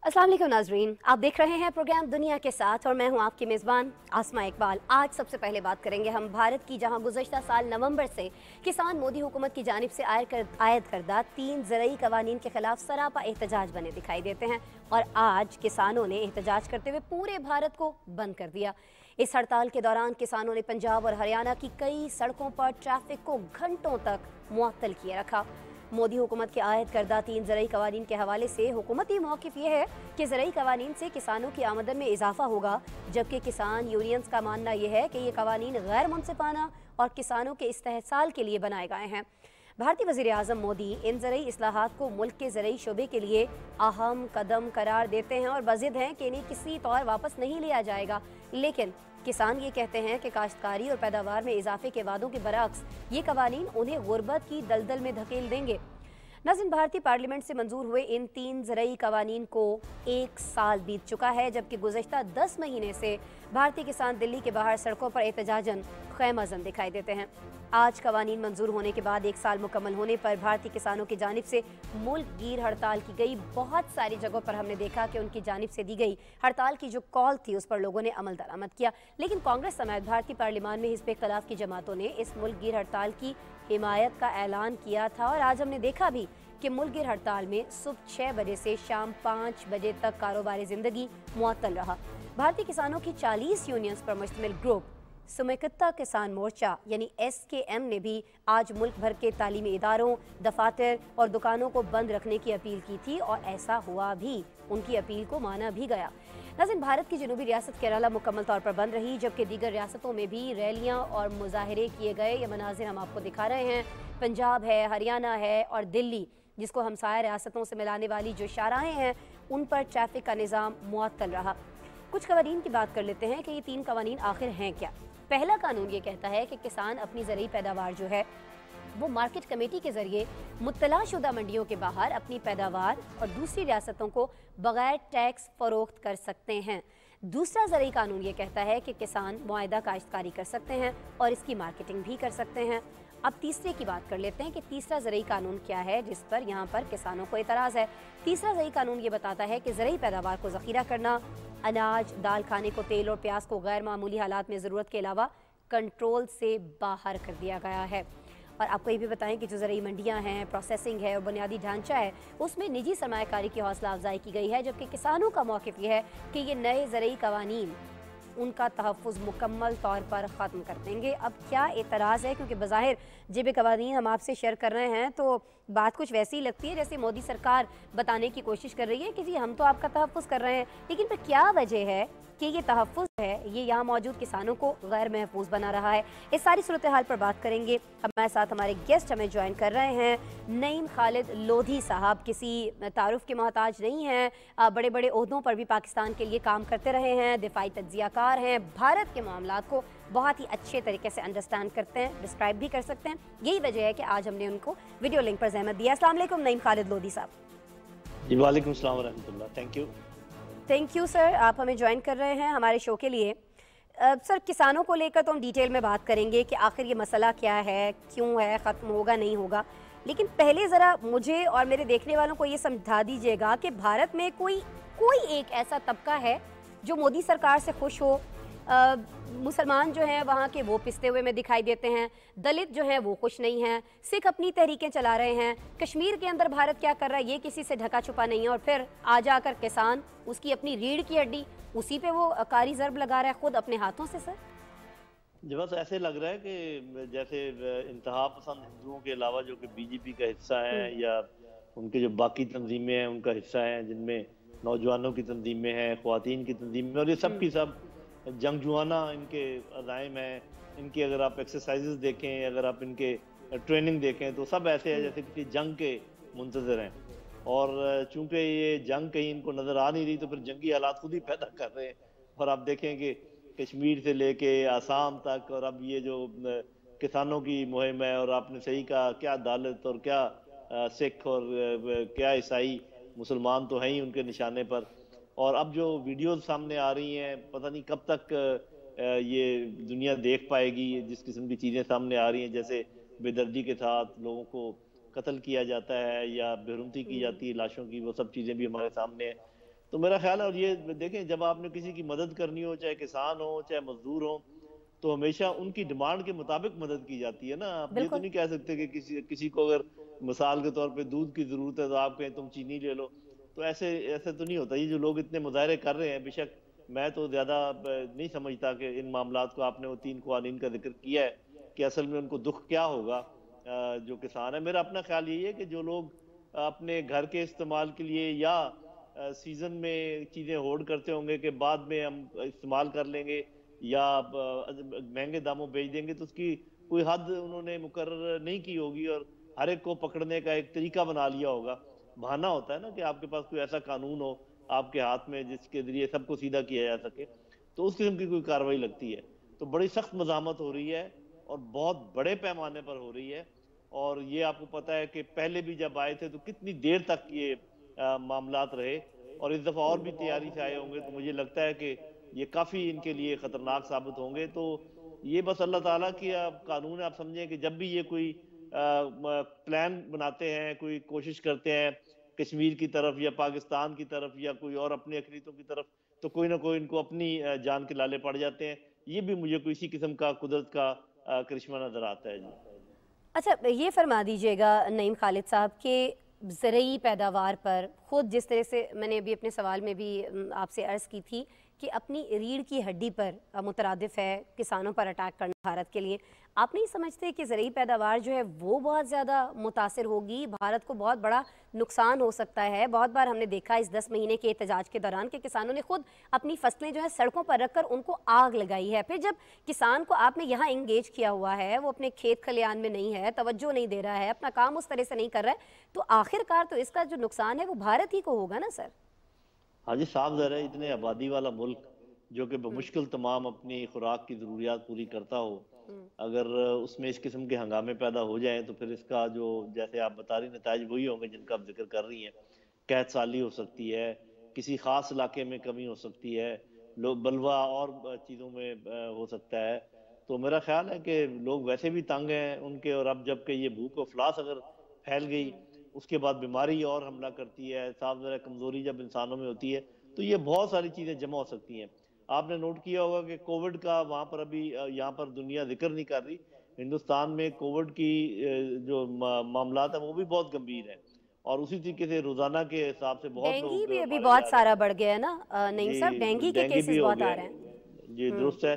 अस्सलाम वालेकुम नाजरीन, आप देख रहे हैं प्रोग्राम दुनिया के साथ और मैं हूं आपकी मेज़बान आसमा इकबाल। आज सबसे पहले बात करेंगे हम भारत की, जहां गुज़श्ता साल नवंबर से किसान मोदी हुकूमत की जानिब से आयद करदा 3 ज़रई कवानीन के खिलाफ सरापा एहतजाज बने दिखाई देते हैं और आज किसानों ने एहतजाज करते हुए पूरे भारत को बंद कर दिया। इस हड़ताल के दौरान किसानों ने पंजाब और हरियाणा की कई सड़कों पर ट्रैफिक को घंटों तक मुअत्तल किए रखा। मोदी हुकूमत के आयद करदा 3 ज़रई कवानीन के हवाले से हुकूमती मौक़िफ़ ये है कि ज़रई कवानीन से किसानों की आमदन में इजाफा होगा, जबकि किसान यूनियंस का मानना यह है कि ये कवानीन गैर मुनसिफाना और किसानों के इस्तेहसाल के लिए बनाए गए हैं। भारतीय वज़ीर आज़म मोदी इन ज़रई इस्लाहात को मुल्क के ज़रई शोबे के लिए अहम कदम करार देते हैं और बज़िद हैं कि इन्हें किसी तौर वापस नहीं लिया जाएगा, लेकिन किसान ये कहते हैं कि काश्तकारी और पैदावार में इजाफे के वादों के बरअक्स ये कवानीन उन्हें गुर्बत की दलदल में धकेल देंगे। नाज़रीन, भारतीय पार्लियामेंट से मंजूर हुए इन 3 ज़रई कवानीन को 1 साल बीत चुका है, जबकि गुज़श्ता 10 महीने से भारतीय किसान दिल्ली के बाहर सड़कों पर एहतजाजन ख़ैमाज़न दिखाई देते हैं। आज कवानीन मंजूर होने के बाद 1 साल मुकम्मल होने पर भारतीय किसानों की जानिब से मुल्क गिर हड़ताल की गई। बहुत सारी जगहों पर हमने देखा कि उनकी जानिब से दी गई हड़ताल की जो कॉल थी उस पर लोगों ने अमल दरामद किया, लेकिन कांग्रेस समेत भारतीय पार्लियामान में हिज़्ब इख्तिलाफ की जमातों ने इस मुल्क गिर हड़ताल की हिमायत का ऐलान किया था और आज हमने देखा भी कि मुल्क गिर हड़ताल में सुबह 6 बजे से शाम 5 बजे तक कारोबारी ज़िंदगी मुअत्तल रहा। भारतीय किसानों की 40 यूनियंस पर मुश्तमिल ग्रुप समेकिता किसान मोर्चा यानी SKM ने भी आज मुल्क भर के तालीमी इदारों, दफातर और दुकानों को बंद रखने की अपील की थी और ऐसा हुआ भी, उनकी अपील को माना भी गया। नाज़रीन, भारत की जनूबी रियासत केरला मुकम्मल तौर पर बंद रही, जबकि दीगर रियासतों में भी रैलियां और मुजाहरे किए गए। ये मनाजिर हम आपको दिखा रहे हैं। पंजाब है, हरियाणा है और दिल्ली, जिसको हमसाया रियासतों से मिलाने वाली जो शाहराहें हैं, उन पर ट्रैफिक का निज़ाम मुअत्तल रहा। कुछ कवानीन की बात कर लेते हैं कि ये 3 कवानीन आखिर हैं क्या। पहला कानून ये कहता है कि किसान अपनी ज़रई पैदावार जो है वो मार्केट कमेटी के ज़रिए मुत्तला शुदा मंडियों के बाहर अपनी पैदावार और दूसरी रियासतों को बग़ैर टैक्स फ़रोख्त कर सकते हैं। दूसरा ज़रई कानून ये कहता है कि किसान मुआहदा काश्तकारी कर सकते हैं और इसकी मार्केटिंग भी कर सकते हैं। अब तीसरे की बात कर लेते हैं कि तीसरा ज़रई कानून क्या है जिस पर यहाँ पर किसानों को एतराज़ है। तीसरा ज़रई कानून ये बताता है कि ज़रई पैदावार को ज़ख़ीरा करना, अनाज, दाल, खाने को तेल और प्याज को गैर मामूली हालात में ज़रूरत के अलावा कंट्रोल से बाहर कर दिया गया है। और आपको ये भी बताएं कि जो ज़रई मंडियाँ हैं, प्रोसेसिंग है और बुनियादी ढांचा है, उसमें निजी सरमायाकारी की हौसला अफजाई की गई है, जबकि किसानों का मौक़िफ़ ये है कि ये नए ज़रई कवानीन उनका तहफ़्फ़ुज़ मुकम्मल तौर पर ख़त्म कर देंगे। अब क्या एतराज़ है, क्योंकि बज़ाहिर जब कवानीन हम आपसे शेयर कर रहे हैं तो बात कुछ वैसी ही लगती है जैसे मोदी सरकार बताने की कोशिश कर रही है कि जी हम तो आपका तहफ़्फ़ुज़ कर रहे हैं, लेकिन फिर क्या वजह है कि ये तहफ़्फ़ुज़ है ये यहाँ मौजूद किसानों को गैर महफूज बना रहा है। इस सारी सूरत हाल पर बात करेंगे। हमारे साथ हमारे गेस्ट हमें ज्वाइन कर रहे हैं। नईम खालिद लोधी साहब किसी तारुफ के मोहताज नहीं हैं, बड़े बड़े ओहदों पर भी पाकिस्तान के लिए काम करते रहे हैं, दिफाई तज्ज़ियाकार हैं, भारत के मामलात को बहुत ही अच्छे तरीके से अंडरस्टैंड करते हैं, डिस्क्राइब भी कर सकते हैं। यही वजह है कि आज हमने उनको वीडियो लिंक पर ज़हमत दिया। अस्सलाम वालेकुम नईम खालिद लोधी साहब। जी वालेकुम अस्सलाम व रहमतुल्लाह। थैंक यू सर, आप हमें ज्वाइन कर रहे हैं हमारे शो के लिए। सर, किसानों को लेकर तो हम डिटेल में बात करेंगे कि आखिर ये मसला क्या है, क्यों है, ख़त्म होगा नहीं होगा, लेकिन पहले ज़रा मुझे और मेरे देखने वालों को ये समझा दीजिएगा कि भारत में कोई एक ऐसा तबका है जो मोदी सरकार से खुश हो। मुसलमान जो हैं वहाँ के वो पिसते हुए में दिखाई देते हैं, दलित जो हैं वो खुश नहीं हैं, सिख अपनी तहरीकें चला रहे हैं, कश्मीर के अंदर भारत क्या कर रहा है ये किसी से ढका छुपा नहीं है, और फिर आ जाकर किसान उसकी अपनी रीढ़ की हड्डी उसी पे वो कारी ज़र्ब लगा रहा है खुद अपने हाथों से। सर जी बस ऐसे लग रहा है कि जैसे इंतहा पसंद हिंदुओं के अलावा जो कि बीजेपी का हिस्सा है या उनके जो बाकी तंजीमें हैं उनका हिस्सा है, जिनमें नौजवानों की तंजीमें हैं, ख्वातीन की तंजीमें, और ये सब की सब जंगजुआना इनके अज़ाइम हैं। इनकी अगर आप एक्सरसाइजेस देखें, अगर आप इनके ट्रेनिंग देखें तो सब ऐसे है जैसे किसी जंग के मुंतज़र हैं, और चूंकि ये जंग कहीं इनको नज़र आ नहीं रही तो फिर जंगी हालात खुद ही पैदा कर रहे हैं। और आप देखें कि कश्मीर से लेके आसाम तक, और अब ये जो किसानों की मुहिम है, और आपने सही कहा क्या दलित और क्या सिख और क्या ईसाई, مسلمان تو ہیں ہی ان کے نشانے پر. اور اب جو ویڈیوز سامنے آ رہی ہیں پتہ نہیں کب تک یہ دنیا دیکھ پائے گی. جس قسم کی چیزیں سامنے آ رہی ہیں, جیسے بے دردی کے ساتھ لوگوں کو قتل کیا جاتا ہے یا بے حرمتی کی جاتی ہے لاشوں کی, وہ سب چیزیں بھی ہمارے سامنے ہیں. تو میرا خیال ہے, اور یہ دیکھیں جب آپ نے کسی کی مدد کرنی ہو, چاہے کسان ہو چاہے مزدور ہو, تو ہمیشہ ان کی ڈیمانڈ کے مطابق مدد کی جاتی ہے نا. آپ یہ تو بالکل. نہیں کہہ سکتے کہ کسی کو اگر مثال کے طور پہ دودھ کی ضرورت ہے تو آپ کہیں تم چینی لے لو. تو ایسے تو نہیں ہوتا. یہ جو لوگ اتنے مظاہرے کر رہے ہیں, بے شک میں تو زیادہ نہیں سمجھتا کہ ان معاملات کو, آپ نے وہ 3 قوانین کا ذکر کیا ہے کہ اصل میں ان کو دکھ کیا ہوگا جو کسان ہے. میرا اپنا خیال یہی ہے کہ جو لوگ اپنے گھر کے استعمال کے لیے یا سیزن میں چیزیں ہولڈ کرتے ہوں گے کہ بعد میں ہم استعمال کر لیں گے یا مہنگے داموں بیچ دیں گے, تو اس کی کوئی حد انہوں نے مقرر نہیں کی ہوگی اور ہر ایک کو پکڑنے کا ایک طریقہ بنا لیا ہوگا. بہانہ ہوتا ہے نا کہ آپ کے پاس کوئی ایسا قانون ہو آپ کے ہاتھ میں جس کے ذریعے سب کو سیدھا کیا جا سکے, تو اس قسم کی کوئی کارروائی لگتی ہے. تو بڑی سخت مزاحمت ہو رہی ہے اور بہت بڑے پیمانے پر ہو رہی ہے. اور یہ آپ کو پتہ ہے کہ پہلے بھی جب آئے تھے تو کتنی دیر تک یہ معاملات رہے, اور اس دفعہ اور بھی تیاری سے آئے ہوں گے. تو مجھے لگتا ہے کہ یہ کافی ان کے لیے خطرناک ثابت ہوں گے. تو یہ بس اللہ تعالیٰ کی قانون ہے. آپ سمجھیں کہ جب بھی یہ کوئی پلان بناتے ہیں, کوئی کوشش کرتے ہیں کشمیر کی طرف یا پاکستان کی طرف یا کوئی اور اپنے اقلیتوں کی طرف, تو کوئی نہ کوئی ان کو اپنی جان کے لالے پڑ جاتے ہیں. یہ بھی مجھے کوئی اسی قسم کا قدرت کا کرشمہ نظر آتا ہے. جی اچھا, یہ فرما دیجئے گا نعیم خالد صاحب کہ زرعی پیداوار پر خود جس طرح سے میں نے ابھی اپنے سوال میں بھی آپ سے عرض کی تھی کہ اپنی ریڑھ کی ہڈی پر مترادف ہے کسانوں پر اٹیک کرنا بھارت کے لیے, آپ نہیں سمجھتے کہ زرعی پیداوار جو ہے وہ بہت زیادہ متاثر ہوگی, بھارت کو بہت بڑا نقصان ہو سکتا ہے؟ بہت بار ہم نے دیکھا اس 10 مہینے کے احتجاج کے دوران کہ کسانوں نے خود اپنی فصلیں جو ہیں سڑکوں پر رکھ کر ان کو آگ لگائی ہے. پھر جب کسان کو آپ نے یہاں انگیج کیا ہوا ہے, وہ اپنے کھیت کھلیان میں نہیں ہے, توجہ نہیں دے رہا ہے, اپنا کام اس طرح سے نہیں کر رہا ہے, تو آخر کار تو اس کا جو نقصان ہے وہ بھارت ہی کو ہوگا نا سر. ہاں جی, صاف ظاہر ہے اتنے آبادی والا ملک جو کہ بمشکل تمام اپنی خوراک کی ضروریات پوری کرتا ہو, اگر اس میں اس قسم کے ہنگامے پیدا ہو جائیں تو پھر اس کا جو جیسے آپ بتا رہی نتائج وہی ہوں گے جن کا آپ ذکر کر رہی ہیں. قحط سالی ہو سکتی ہے, کسی خاص علاقے میں کمی ہو سکتی ہے, بلوا اور چیزوں میں ہو سکتا ہے. تو میرا خیال ہے کہ لوگ ویسے بھی تنگ ہیں ان کے, اور اب جب کہ یہ بھوک و افلاس اگر پھیل گئی, اس کے بعد بیماری اور حملہ کرتی ہے, صاف ظاہر کمزوری جب انسانوں میں ہوتی ہے تو یہ بہت ساری چیزیں جمع ہو سکتی ہیں. آپ نے نوٹ کیا ہوگا کہ کووڈ کا وہاں پر ابھی یہاں پر دنیا ذکر نہیں کر رہی, ہندوستان میں کووڈ کی جو معاملات ہیں وہ بھی بہت گمبھیر ہیں, اور اسی طریقے سے روزانہ کے حساب سے بہت ڈینگی لوگ بھی ابھی مارے بہت جا رہے سارا ہیں. بڑھ گیا ہے نا نعیم صاحب, جی ڈینگی کے ڈینگی بھی کیسز ہو بہت آ گئے. رہے ہیں. جی درست ہے,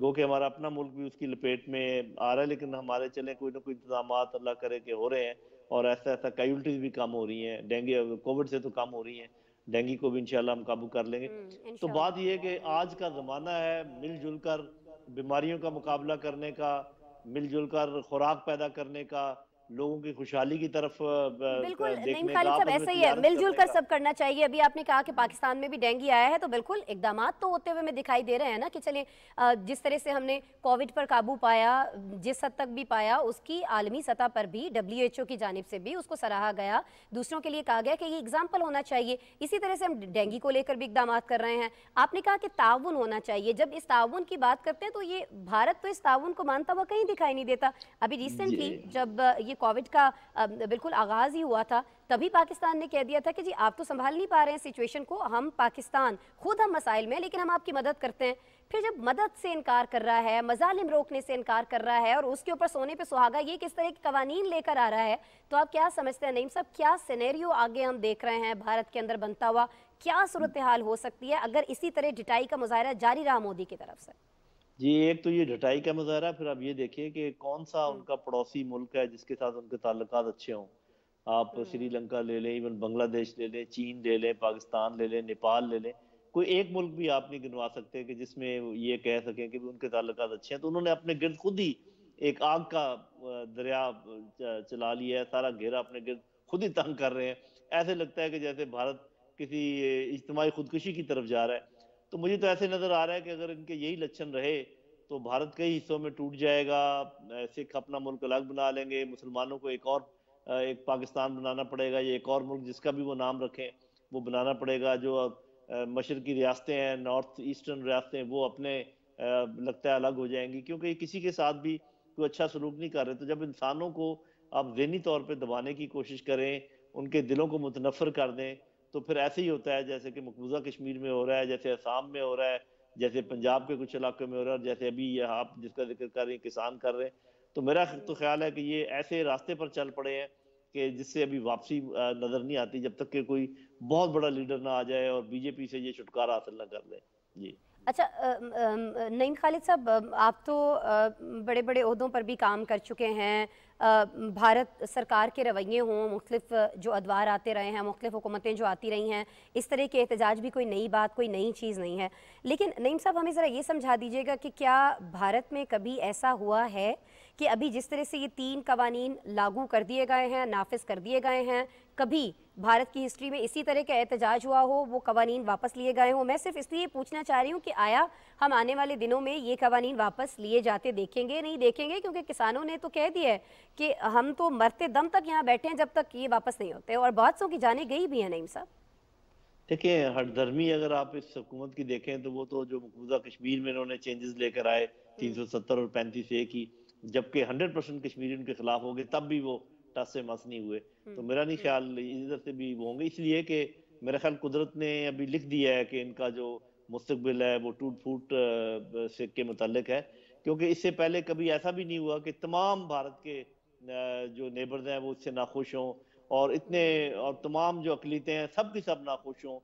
گو کہ ہمارا اپنا ملک بھی اس کی لپیٹ میں آ رہا ہے, لیکن ہمارے چلیں کوئی نہ کوئی انتظامات اللہ کرے کہ ہو رہے ہیں, اور ایسا کیجولٹیز بھی کم ہو رہی ہیں. ڈینگی کووڈ سے تو کم ہو رہی ہیں, ڈینگی کو بھی انشاءاللہ ہم قابو کر لیں گے. تو انشاءاللہ. بات یہ ہے کہ آج کا زمانہ ہے مل جل کر بیماریوں کا مقابلہ کرنے کا, مل جل کر خوراک پیدا کرنے کا, لوگوں کی خوشحالی کی طرف بالکل نعیم دیکھنے کا, خالد صاحب آپس میں ایسا ہی ہے, تجارت مل جل کرنے کر کا. سب کرنا چاہیے. ابھی آپ نے کہا کہ پاکستان میں بھی ڈینگی آیا ہے, تو بالکل اقدامات تو ہوتے ہوئے میں دکھائی دے رہے ہیں نا کہ چلیں جس طرح سے ہم نے کووڈ پر قابو پایا, جس حد تک بھی پایا, اس کی عالمی سطح پر بھی WHO کی جانب سے بھی اس کو سراہا گیا, دوسروں کے لیے کہا گیا کہ یہ اگزامپل ہونا چاہیے. اسی طرح سے ہم ڈینگی کو لے کر بھی اقدامات کر رہے ہیں. آپ نے کہا کہ تعاون ہونا چاہیے. جب اس تعاون کی بات کرتے ہیں تو یہ بھارت تو اس تعاون کو مانتا ہوا کہیں دکھائی نہیں دیتا. ابھی ریسنٹلی جب یہ کووڈ کا بالکل آغاز ہی ہوا تھا, تبھی پاکستان نے کہہ دیا تھا کہ جی آپ تو سنبھال نہیں پا رہے ہیں سچویشن کو, ہم پاکستان خود ہم مسائل میں, لیکن ہم آپ کی مدد کرتے ہیں. پھر جب مدد سے انکار کر رہا ہے, مظالم روکنے سے انکار کر رہا ہے, اور اس کے اوپر سونے پہ سہاگا یہ کس طرح کے قوانین لے کر آ رہا ہے, تو آپ کیا سمجھتے ہیں نعیم صاحب, کیا سینیریو آگے ہم دیکھ رہے ہیں بھارت کے اندر بنتا ہوا, کیا صورتحال ہو سکتی ہے اگر اسی طرح ڈٹائی کا مظاہرہ جاری رہا مودی کی طرف سے؟ جی ایک تو یہ ڈٹائی کا مظاہرہ, پھر آپ یہ دیکھیں کہ کون سا ان کا پڑوسی ملک ہے جس کے ساتھ ان کے تعلقات اچھے ہوں. آپ سری لنکا لے لیں, ایون بنگلہ دیش لے لیں, چین لے لیں, پاکستان لے لیں, نیپال لے لیں, کوئی ایک ملک بھی آپ نہیں گنوا سکتے کہ جس میں یہ کہہ سکیں کہ ان کے تعلقات اچھے ہیں. تو انہوں نے اپنے گرد خود ہی ایک آگ کا دریا چلا لیا ہے, سارا گھیرا اپنے گرد خود ہی تنگ کر رہے ہیں. ایسے لگتا ہے کہ جیسے بھارت کسی اجتماعی خودکشی کی طرف جا رہا ہے. تو مجھے تو ایسے نظر آ رہا ہے کہ اگر ان کے یہی لچھن رہے تو بھارت کئی حصوں میں ٹوٹ جائے گا, سکھ اپنا ملک الگ بنا لیں گے, مسلمانوں کو ایک اور एक पाकिस्तान बनाना पड़ेगा, या एक और मुल्क जिसका भी वो नाम रखें वो बनाना पड़ेगा। जो मशरकी रियासतें हैं, नॉर्थ ईस्टर्न रियासतें, वो अपने लगता है अलग हो जाएंगी, क्योंकि किसी के साथ भी कोई अच्छा सलूक नहीं कर रहे। तो जब इंसानों को आप ज़हनी तौर पे दबाने की कोशिश करें, उनके दिलों को मुतनफ़र कर दें, तो फिर ऐसे ही होता है जैसे कि मकबूजा कश्मीर में हो रहा है, जैसे असम में हो रहा है, जैसे पंजाब के कुछ इलाकों में हो रहा है, और जैसे अभी ये आप जिसका जिक्र कर रहे हैं किसान कर रहे हैं। तो मेरा तो ख्याल है कि ये ऐसे रास्ते पर चल पड़े हैं कि जिससे अभी वापसी नजर नहीं आती, जब तक कि कोई बहुत बड़ा लीडर ना आ जाए और बीजेपी से ये छुटकारा हासिल ना कर ले। जी। अच्छा, नईम खालिद साहब, आप तो बड़े बड़े ओहदों पर भी काम कर चुके हैं। भारत सरकार के रवैये हों, मुख्तलिफ जो अदवार आते रहे हैं, मुख्तलिफ हुकूमतें जो आती रही हैं, इस तरह के एहतजाज भी कोई नई बात, कोई नई चीज़ नहीं है। लेकिन नईम साहब, हमें ज़रा ये समझा दीजिएगा कि क्या भारत में कभी ऐसा हुआ है कि अभी जिस तरह से ये 3 कवानीन लागू कर दिए गए हैं, नाफिज कर दिए गए हैं, कभी भारत की हिस्ट्री में इसी तरह का एहतजाज हुआ हो, वो कवानीन वापस लिए गए हों? मैं सिर्फ इसलिए पूछना चाह रही हूँ कि आया हम आने वाले दिनों में ये कवानीन वापस लिए जाते देखेंगे? नहीं देखेंगे, क्योंकि किसानों ने तो कह दिया है कि हम तो मरते दम तक यहाँ बैठे हैं जब तक ये वापस नहीं होते, और बहुत सौ की जाने गई भी है। नईम साहब, देखिए, हठधर्मी अगर आप इस हुकूमत की देखें तो वो तो जो मकबूजा कश्मीर में इन्होंने चेंजेस लेकर आए 370 और 35 ए की, जबकि 100% कश्मीरी उनके खिलाफ हो गए, तब भी वो टस से मस नहीं हुए। तो मेरा नहीं ख्याल इधर से भी वो होंगे, इसलिए कि मेरा ख्याल कुदरत ने अभी लिख दिया है कि इनका जो मुस्तकबिल है वो टूट फूट से के मुतालिक है। क्योंकि इससे पहले कभी ऐसा भी नहीं हुआ कि तमाम भारत के जो नेबर्स हैं वो इससे नाखुश हों, और इतने और तमाम जो अकलीतें हैं सब की सब नाखुश हों।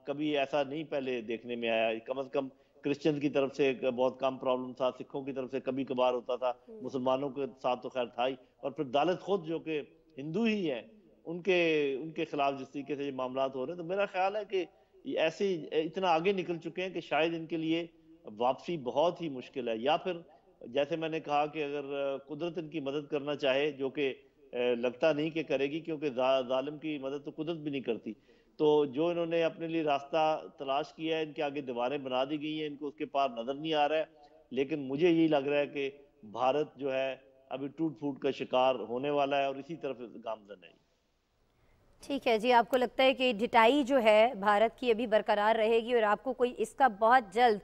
कभी ऐसा नहीं पहले देखने में आया। कम से कम क्रिश्चियन की तरफ से एक बहुत कम प्रॉब्लम था, सिखों की तरफ से कभी कभार होता था, मुसलमानों के साथ तो खैर था ही, और फिर दलित खुद जो कि हिंदू ही हैं उनके उनके खिलाफ जिस तरीके से ये मामला हो रहे हैं। तो मेरा ख्याल है कि ये ऐसे इतना आगे निकल चुके हैं कि शायद इनके लिए वापसी बहुत ही मुश्किल है। या फिर जैसे मैंने कहा कि अगर कुदरत इनकी मदद करना चाहे, जो कि लगता नहीं कि करेगी, क्योंकि जालिम की मदद तो कुदरत भी नहीं करती। तो जो इन्होंने अपने लिए रास्ता तलाश किया है, इनके आगे दीवारें बना दी गई हैं, इनको उसके पार नजर नहीं आ रहा है। लेकिन मुझे यही लग रहा है कि भारत जो है अभी टूट फूट का शिकार होने वाला है और इसी तरफ गामजन है। ठीक है जी, आपको लगता है कि ढिटाई जो है भारत की अभी बरकरार रहेगी और आपको कोई इसका बहुत जल्द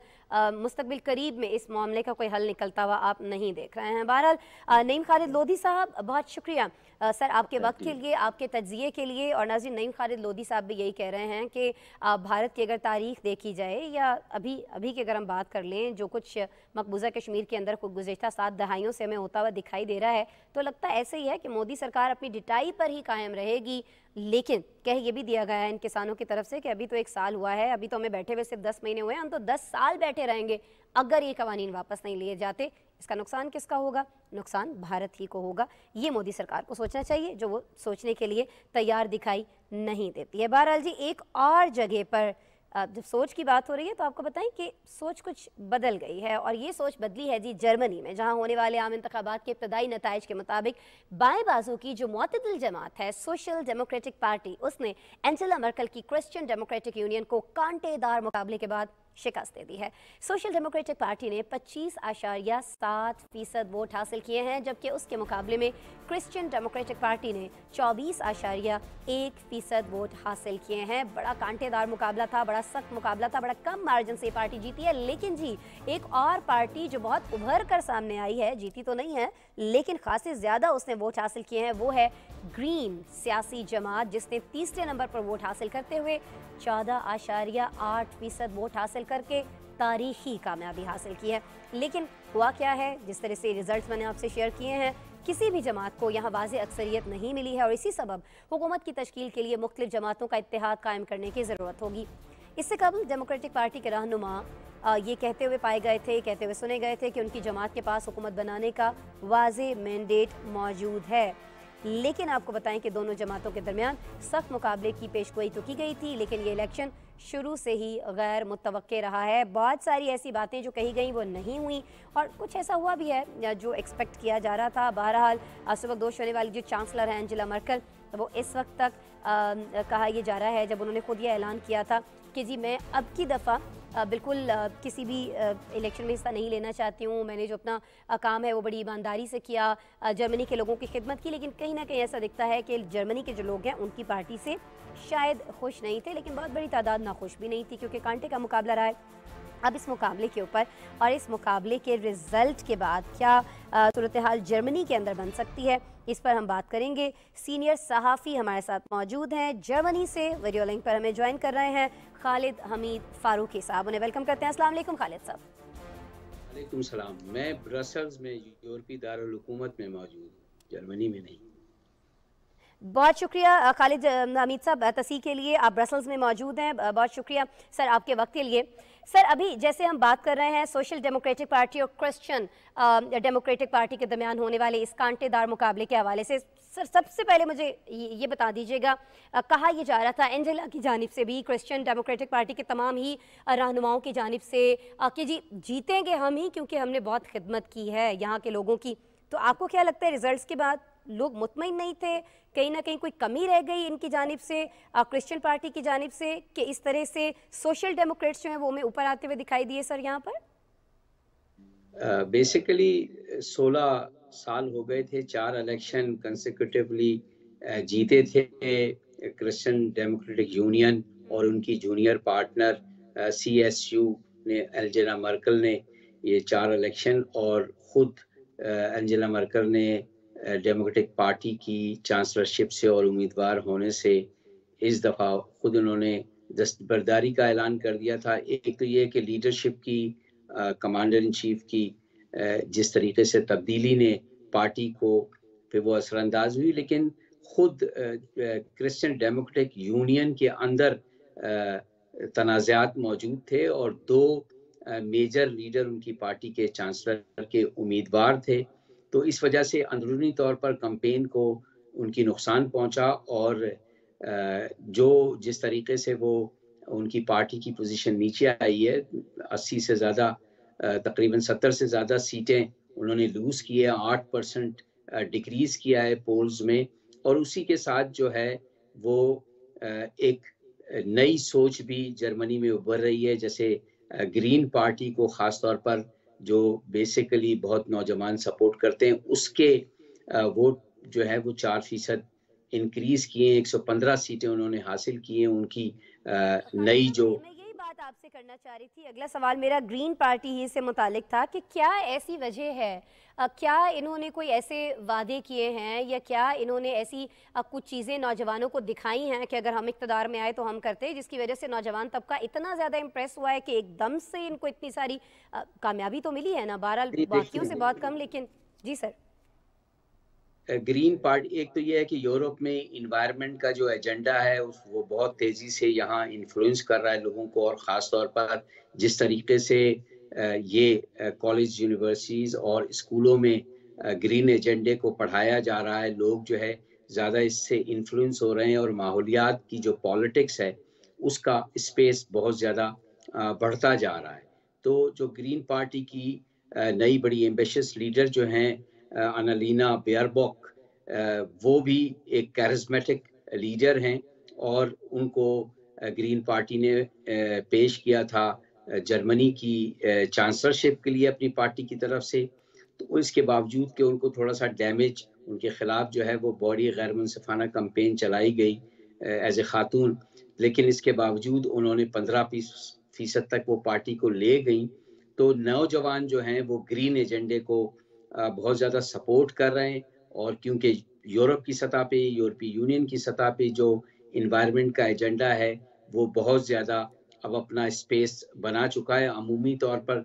मुस्तकबिल करीब में इस मामले का कोई हल निकलता हुआ आप नहीं देख रहे हैं? बहरहाल नईम खालिद लोधी साहब, बहुत शुक्रिया सर आपके वक्त के लिए, आपके तज्जिए के लिए। और नाज़रीन, नईम खालिद लोधी साहब भी यही कह रहे हैं कि भारत की अगर तारीख देखी जाए या अभी की अगर हम बात कर लें, जो कुछ मकबूजा कश्मीर के अंदर गुज़श्ता 7 दहाइयों से हमें होता हुआ दिखाई दे रहा है, तो लगता ऐसे ही है कि मोदी सरकार अपनी ढिटाई पर ही कायम रहेगी। लेकिन कह ये भी दिया गया है इन किसानों की तरफ से कि अभी तो 1 साल हुआ है, अभी तो हमें बैठे हुए सिर्फ 10 महीने हुए हैं, हम तो 10 साल बैठे रहेंगे अगर ये कवानीन वापस नहीं लिए जाते। इसका नुकसान किसका होगा? नुकसान भारत ही को होगा। ये मोदी सरकार को सोचना चाहिए, जो वो सोचने के लिए तैयार दिखाई नहीं देती है। बहरहाल जी, एक और जगह पर जब सोच की बात हो रही है तो आपको बताएं कि सोच कुछ बदल गई है, और ये सोच बदली है जी जर्मनी में, जहां होने वाले आम इंतखाबात के इब्तदाई नताइज के मुताबिक बाएं बाजू की जो मुतदिल जमात है सोशल डेमोक्रेटिक पार्टी, उसने एंजेला मर्कल की क्रिश्चियन डेमोक्रेटिक यूनियन को कांटेदार मुकाबले के बाद शिकस्त दे दी है। सोशल डेमोक्रेटिक पार्टी ने 25.7% वोट हासिल किए हैं, जबकि उसके मुकाबले में क्रिश्चियन डेमोक्रेटिक पार्टी ने 24.1% वोट हासिल किए हैं। बड़ा कांटेदार मुकाबला था, बड़ा सख्त मुकाबला था, बड़ा कम मार्जिन से पार्टी जीती है। लेकिन जी, एक और पार्टी जो बहुत उभर कर सामने आई है, जीती तो नहीं है लेकिन खासे ज़्यादा उसने वोट हासिल किए हैं, वो है ग्रीन सियासी जमात, जिसने तीसरे नंबर पर वोट हासिल करते हुए 14.8% वोट हासिल करके तारीखी कामयाबी हासिल की है। लेकिन हुआ क्या है, जिस तरह से रिजल्ट्स मैंने आपसे शेयर किए हैं, किसी भी जमात को यहाँ वाज़ेह अक्सरियत नहीं मिली है, और इसी सबब हुकूमत की तश्कील के लिए मुख्तलिफ जमातों का इत्तेहाद कायम करने की ज़रूरत होगी। इससे कबल डेमोक्रेटिक पार्टी के रहनुमा ये कहते हुए पाए गए थे, कहते हुए सुने गए थे कि उनकी जमात के पास हुकूमत बनाने का वाज़ेह मैंडेट मौजूद है। लेकिन आपको बताएं कि दोनों जमातों के दरमियान सख्त मुकाबले की पेशगोई तो की गई थी, लेकिन ये इलेक्शन शुरू से ही गैर मुतवक्के रहा है। बहुत सारी ऐसी बातें जो कही गई वो नहीं हुई, और कुछ ऐसा हुआ भी है जो एक्सपेक्ट किया जा रहा था। बहरहाल सुबकदोश होने वाली जो चांसलर है एंजेला मर्कल, वो इस वक्त तक कहा यह जा रहा है, जब उन्होंने खुद ये ऐलान किया था कि जी मैं अब की दफ़ा बिल्कुल किसी भी इलेक्शन में हिस्सा नहीं लेना चाहती हूँ, मैंने जो अपना काम है वो बड़ी ईमानदारी से किया, जर्मनी के लोगों की खिदमत की, लेकिन कहीं ना कहीं ऐसा दिखता है कि जर्मनी के जो लोग हैं उनकी पार्टी से शायद खुश नहीं थे, लेकिन बहुत बड़ी तादाद नाखुश भी नहीं थी, क्योंकि कांटे का मुकाबला रहा है। अब इस मुकाबले के ऊपर और इस मुकाबले के रिजल्ट के बाद क्या सूरत हाल जर्मनी के अंदर बन सकती है, इस पर हम बात करेंगे। सीनियर सहाफ़ी हमारे साथ मौजूद हैं जर्मनी से, वीडियो लिंक पर हमें ज्वाइन कर रहे हैं खालिद हमीद फारूकी साहब, उन्हें वेलकम करते हैं। अस्सलाम वालेकुम खालिद साहब। वालेकुम सलाम। मैं ब्रसल्स में यूरोपीय दारुल हुकूमत में मौजूद हूँ, जर्मनी में नहीं। बहुत शुक्रिया खालिद हमीद साहब, तस्हीह के लिए आप ब्रसल्स में मौजूद हैं, बहुत शुक्रिया सर आपके वक्त के लिए। सर, अभी जैसे हम बात कर रहे हैं सोशल डेमोक्रेटिक पार्टी और क्रिश्चियन डेमोक्रेटिक पार्टी के दरमियान होने वाले इस कांटेदार मुकाबले के हवाले से, सर सबसे पहले मुझे ये बता दीजिएगा, कहा यह जा रहा था एंजेला की जानिब से भी, क्रिश्चियन डेमोक्रेटिक पार्टी के तमाम ही रहनुमाओं की जानिब से कि जी जीतेंगे हम ही, क्योंकि हमने बहुत खिदमत की है यहाँ के लोगों की। तो आपको क्या लगता है रिजल्ट्स के बाद लोग मुतमईन नहीं थे, कहीं ना कहीं कोई कमी रह गई इनकी जानिब से, क्रिश्चियन पार्टी की जानिब से, कि इस तरह से सोशल डेमोक्रेट्स जो हैं वो हमें ऊपर आते हुए दिखाई दिए सर यहाँ पर? बेसिकली 16 साल हो गए थे, 4 इलेक्शन कंसेक्यूटिवली जीते थे क्रिश्चियन डेमोक्रेटिक यूनियन और उनकी जूनियर पार्टनर CSU ने, एंजेला मर्कल ने ये 4 इलेक्शन, और ख़ुद एंजेला मर्कल ने डेमोक्रेटिक पार्टी की चांसलरशिप से और उम्मीदवार होने से इस दफ़ा खुद उन्होंने दस्तबरदारी का ऐलान कर दिया था। एक तो ये कि लीडरशिप की, कमांडर इन चीफ की जिस तरीके से तब्दीली ने पार्टी को फिर वो असरअंदाज हुई, लेकिन खुद क्रिश्चियन डेमोक्रेटिक यूनियन के अंदर तनाज़ात मौजूद थे और 2 मेजर लीडर उनकी पार्टी के चांसलर के उम्मीदवार थे। तो इस वजह से अंदरूनी तौर पर कैंपेन को उनकी नुकसान पहुंचा, और जो जिस तरीके से वो उनकी पार्टी की पोजीशन नीचे आई है, 80 से ज़्यादा, तकरीबन 70 से ज़्यादा सीटें उन्होंने लूज़ की है, 8% डिक्रीज़ किया है पोल्स में, और उसी के साथ जो है वो एक नई सोच भी जर्मनी में उभर रही है। जैसे ग्रीन पार्टी को ख़ास तौर पर जो बेसिकली बहुत नौजवान सपोर्ट करते हैं, उसके वोट जो है वो 4% इंक्रीज किए, 115 सीटें उन्होंने हासिल की हैं। उनकी नई जो, मैं यही बात आपसे करना चाह रही थी, अगला सवाल मेरा ग्रीन पार्टी ही से मुतालिक था कि क्या ऐसी वजह है, क्या इन्होंने कोई ऐसे वादे किए हैं या क्या इन्होंने ऐसी कुछ चीज़ें नौजवानों को दिखाई हैं कि अगर हम इक़्तिदार में आए तो हम करते हैं, जिसकी वजह से नौजवान तबका इतना ज़्यादा इम्प्रेस हुआ है कि एकदम से इनको इतनी सारी कामयाबी तो मिली है ना, बहरहाल बाकियों से बहुत कम, लेकिन जी सर। ग्रीन पार्टी, एक तो ये है कि यूरोप में इन्वायरमेंट का जो एजेंडा है वो बहुत तेज़ी से यहाँ इन्फ्लुएंस कर रहा है लोगों को, और ख़ास तौर पर जिस तरीके से ये कॉलेज, यूनिवर्सिटीज़ और स्कूलों में ग्रीन एजेंडे को पढ़ाया जा रहा है, लोग जो है ज़्यादा इससे इन्फ्लुएंस हो रहे हैं, और माहौलियात की जो पॉलिटिक्स है उसका स्पेस बहुत ज़्यादा बढ़ता जा रहा है। तो जो ग्रीन पार्टी की नई बड़ी एम्बिशियस लीडर जो हैं अनालीना बेयरबॉक, वो भी एक कैरिस्मेटिक लीडर हैं, और उनको ग्रीन पार्टी ने पेश किया था जर्मनी की चांसलरशिप के लिए अपनी पार्टी की तरफ से। तो इसके बावजूद कि उनको थोड़ा सा डैमेज, उनके खिलाफ जो है वो बड़ी गैर मुनसिफाना कैंपेन चलाई गई एज ए खातून, लेकिन इसके बावजूद उन्होंने 15% तक वो पार्टी को ले गई। तो नौजवान जो हैं वो ग्रीन एजेंडे को बहुत ज़्यादा सपोर्ट कर रहे हैं, और क्योंकि यूरोप की सतह पे, यूरोपीय यूनियन की सतह पे जो इन्वायरमेंट का एजेंडा है वो बहुत ज़्यादा अब अपना स्पेस बना चुका है। अमूमी तौर पर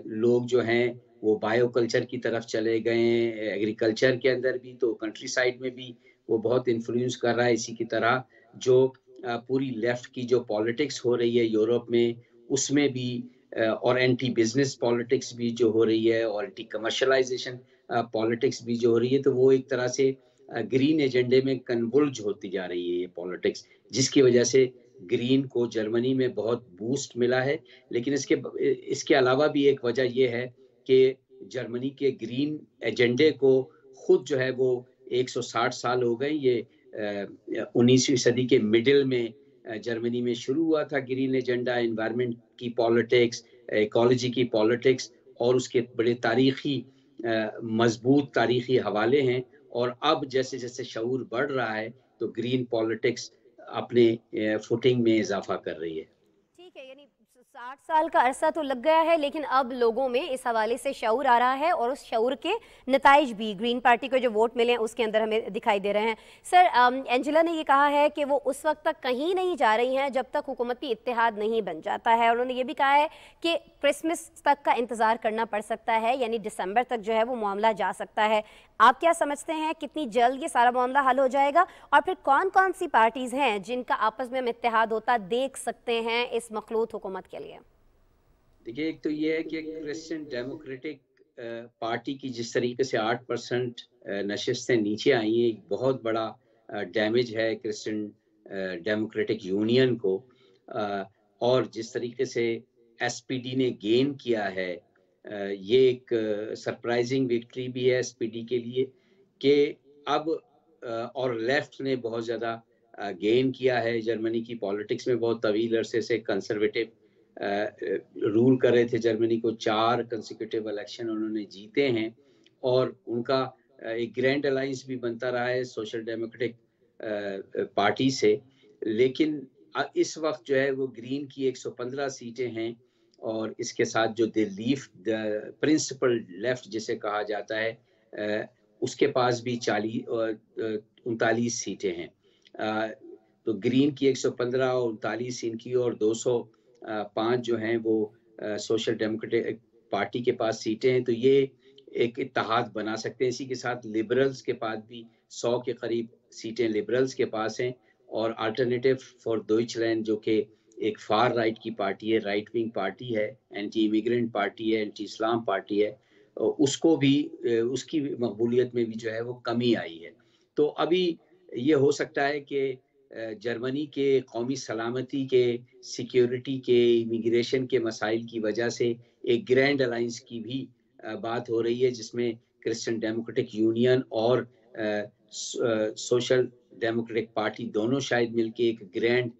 लोग जो हैं वो बायो कल्चर की तरफ चले गए हैं, एग्रीकल्चर के अंदर भी, तो कंट्री साइड में भी वो बहुत इन्फ्लुएंस कर रहा है। इसी की तरह जो पूरी लेफ्ट की जो पॉलिटिक्स हो रही है यूरोप में, उसमें भी और एंटी बिजनेस पॉलिटिक्स भी जो हो रही है, और एंटी कमर्शलाइजेशन पॉलिटिक्स भी जो हो रही है, तो वो एक तरह से ग्रीन एजेंडे में कन्वर्ज होती जा रही है ये पॉलिटिक्स, जिसकी वजह से ग्रीन को जर्मनी में बहुत बूस्ट मिला है। लेकिन इसके अलावा भी एक वजह ये है कि जर्मनी के ग्रीन एजेंडे को खुद जो है वो 160 साल हो गए, ये 19वीं सदी के मिडिल में जर्मनी में शुरू हुआ था ग्रीन एजेंडा, एनवायरनमेंट की पॉलिटिक्स, इकोलॉजी की पॉलिटिक्स, और उसके बड़े तारीखी मजबूत तारीखी हवाले हैं। और अब जैसे जैसे शऊर बढ़ रहा है तो ग्रीन पॉलिटिक्स अपने फुटिंग में इजाफा कर रही है। ठीक है, यानी 60 साल का अरसा तो लग गया है, लेकिन अब लोगों में इस हवाले से शऊर आ रहा है और उस शऊर के नताइज भी ग्रीन पार्टी को जो वोट मिले हैं उसके अंदर हमें दिखाई दे रहे हैं। सर, एंजेला ने ये कहा है कि वो उस वक्त तक कहीं नहीं जा रही हैं जब तक हुकूमती इत्तेहाद नहीं बन जाता है। उन्होंने ये भी कहा है कि क्रिसमस तक का इंतज़ार करना पड़ सकता है, यानी दिसंबर तक जो है वो मामला जा सकता है। आप क्या समझते हैं कितनी जल्द ये सारा मामला हल हो जाएगा, और फिर कौन कौन सी पार्टीज़ हैं जिनका आपस में हम इत्तेहाद होता देख सकते हैं इस मखलूत हुकूमत के लिए? देखिए, एक तो ये है कि क्रिश्चियन डेमोक्रेटिक पार्टी की जिस तरीके से 8% नशिस्तें नीचे आई हैं, एक बहुत बड़ा डैमेज है क्रिश्चियन डेमोक्रेटिक यूनियन को। और जिस तरीके से एसपीडी ने गेन किया है, ये एक सरप्राइजिंग विक्ट्री भी है एसपीडी के लिए कि अब और लेफ्ट ने बहुत ज़्यादा गेन किया है जर्मनी की पॉलिटिक्स में। बहुत तवील अरसे से कंजर्वेटिव रूल कर रहे थे जर्मनी को, 4 कंसेक्यूटिव इलेक्शन उन्होंने जीते हैं, और उनका एक ग्रैंड अलायंस भी बनता रहा है सोशल डेमोक्रेटिक पार्टी से। लेकिन इस वक्त जो है वो ग्रीन की 115 सीटें हैं, और इसके साथ जो the leaf the principal left जिसे कहा जाता है, उसके पास भी 39 सीटें हैं। तो ग्रीन की 115 और 39 इनकी, और 205 जो हैं वो सोशल डेमोक्रेटिक पार्टी के पास सीटें हैं। तो ये एक इत्तेहाद बना सकते हैं। इसी के साथ लिबरल्स के पास भी 100 के करीब सीटें लिबरल्स के पास हैं, और अल्टरनेटिव फॉर डॉइचलैंड जो कि एक फार राइट की पार्टी है, राइट विंग पार्टी है, एंटी इमिग्रेंट पार्टी है, एंटी इस्लाम पार्टी है, उसको भी उसकी मकबूलियत में भी जो है वो कमी आई है। तो अभी ये हो सकता है कि जर्मनी के कौमी सलामती के, सिक्योरिटी के, इमिग्रेशन के मसाइल की वजह से एक ग्रैंड अलायंस की भी बात हो रही है, जिसमें क्रिश्चियन डेमोक्रेटिक यूनियन और सोशल डेमोक्रेटिक पार्टी दोनों शायद मिलके एक ग्रैंड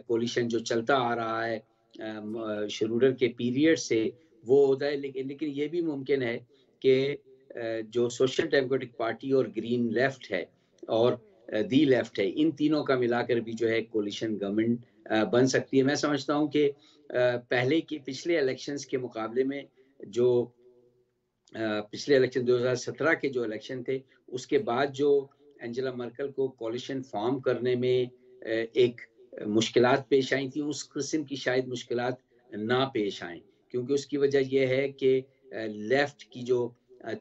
कोलिशन जो चलता आ रहा है शुरूर के पीरियड से वो होता है। लेकिन ये भी मुमकिन है कि जो सोशल डेमोक्रेटिक पार्टी और ग्रीन लेफ्ट है और दी लेफ्ट है, इन तीनों का मिलाकर भी जो है कोलिशन गवर्नमेंट बन सकती है। मैं समझता हूँ कि पिछले इलेक्शंस के मुकाबले में जो पिछले इलेक्शन 2017 के जो इलेक्शन थे, उसके बाद जो एंजेला मर्केल को कोलिशन फॉर्म करने में एक मुश्किलात पेश आई थी, उस किस्म की शायद मुश्किलात ना पेश आएँ, क्योंकि उसकी वजह यह है कि लेफ्ट की जो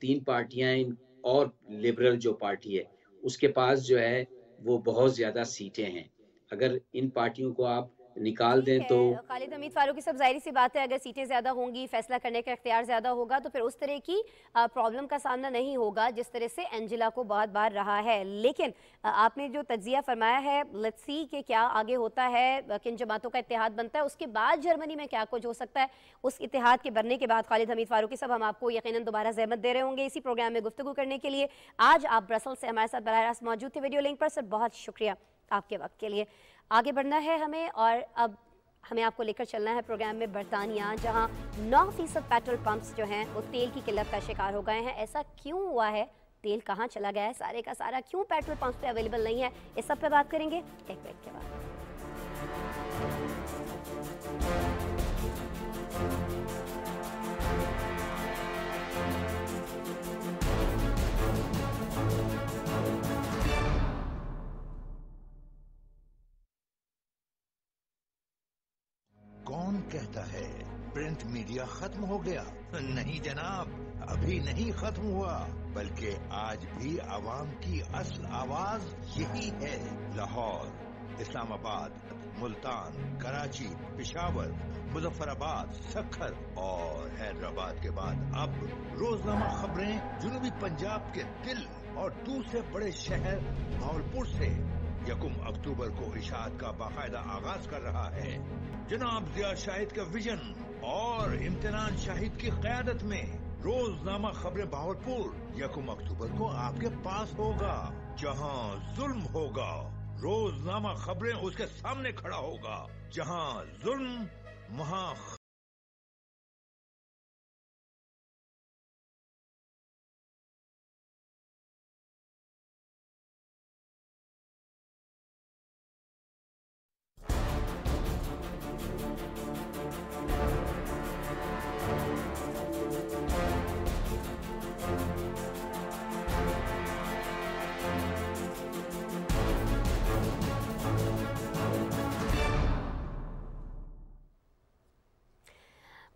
3 पार्टियां हैं और लिबरल जो पार्टी है उसके पास जो है वो बहुत ज़्यादा सीटें हैं। अगर इन पार्टियों को आप निकाल दें तो खालिद हमीद फारूकी साहब, जाहिर सी बात है अगर सीटें ज़्यादा होंगी, फैसला करने का इख्तियार ज़्यादा होगा, तो फिर उस तरह की प्रॉब्लम का सामना नहीं होगा जिस तरह से एंजेला को बहुत बार रहा है। लेकिन आपने जो तज्जिया फरमाया है, लेट्स सी कि क्या आगे होता है, किन जमातों का इत्तेहाद बनता है, उसके बाद जर्मनी में क्या कुछ हो सकता है। उस इत्तेहाद के बनने के बाद खालिद हमीद फारूकी साहब, हम आपको यकीनन दोबारा ज़हमत दे रहे होंगे इसी प्रोग्राम में गुफ्तगू करने के लिए। आज आप ब्रसल्स से हमारे साथ बराह रास्त मौजूद थे वीडियो लिंक पर। सर, बहुत शुक्रिया आपके वक्त के लिए। आगे बढ़ना है हमें, और अब हमें आपको लेकर चलना है प्रोग्राम में बरतानिया, जहां 9% पेट्रोल पंप्स जो हैं वो तेल की किल्लत का शिकार हो गए हैं। ऐसा क्यों हुआ है, तेल कहां चला गया है, सारे का सारा क्यों पेट्रोल पंप्स पे अवेलेबल नहीं है, इस सब पे बात करेंगे एक ब्रेक के बाद। कौन कहता है प्रिंट मीडिया खत्म हो गया? नहीं जनाब, अभी नहीं खत्म हुआ, बल्कि आज भी आवाम की असल आवाज यही है। लाहौर, इस्लामाबाद, मुल्तान, कराची, पेशावर, मुजफ्फराबाद, सक्खर और हैदराबाद के बाद अब रोजनामा खबरें जुनूबी पंजाब के दिल और दूसरे बड़े शहर भावलपुर से 1 अक्टूबर को इशाअत का बाकायदा आगाज कर रहा है। जनाब जिया शाहिद का विजन और इम्तिनान शाहिद की क़यादत में रोजनामा खबरें भावलपुर 1 अक्टूबर को आपके पास होगा, जहां जुल्म होगा रोजनामा खबरें उसके सामने खड़ा होगा। जहां जुल्म वहां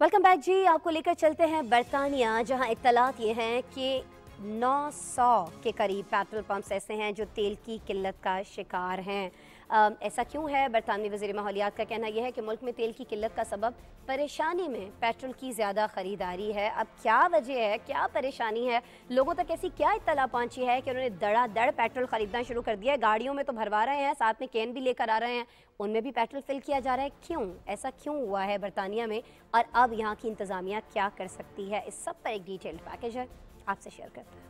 वेलकम बैक जी। आपको लेकर चलते हैं बरतानिया, जहां इत्तलात ये हैं कि 900 के करीब पेट्रोल पंप्स ऐसे हैं जो तेल की किल्लत का शिकार हैं। ऐसा क्यों है? बरतानवी वज़ीर माहौलियात का कहना यह है कि मुल्क में तेल की किल्लत का सबब परेशानी में पेट्रोल की ज़्यादा ख़रीदारी है। अब क्या वजह है, क्या परेशानी है, लोगों तक ऐसी क्या इत्तला पहुंची है कि उन्होंने धड़ाधड़ पेट्रोल ख़रीदना शुरू कर दिया है? गाड़ियों में तो भरवा रहे हैं, साथ में कैन भी लेकर आ रहे हैं, उनमें भी पेट्रोल फिल किया जा रहा है। क्यों ऐसा क्यों हुआ है बरतानिया में, और अब यहाँ की इंतज़ामिया क्या कर सकती है? इस सब पर एक डिटेल्ड पैकेज है, आपसे शेयर करते हैं।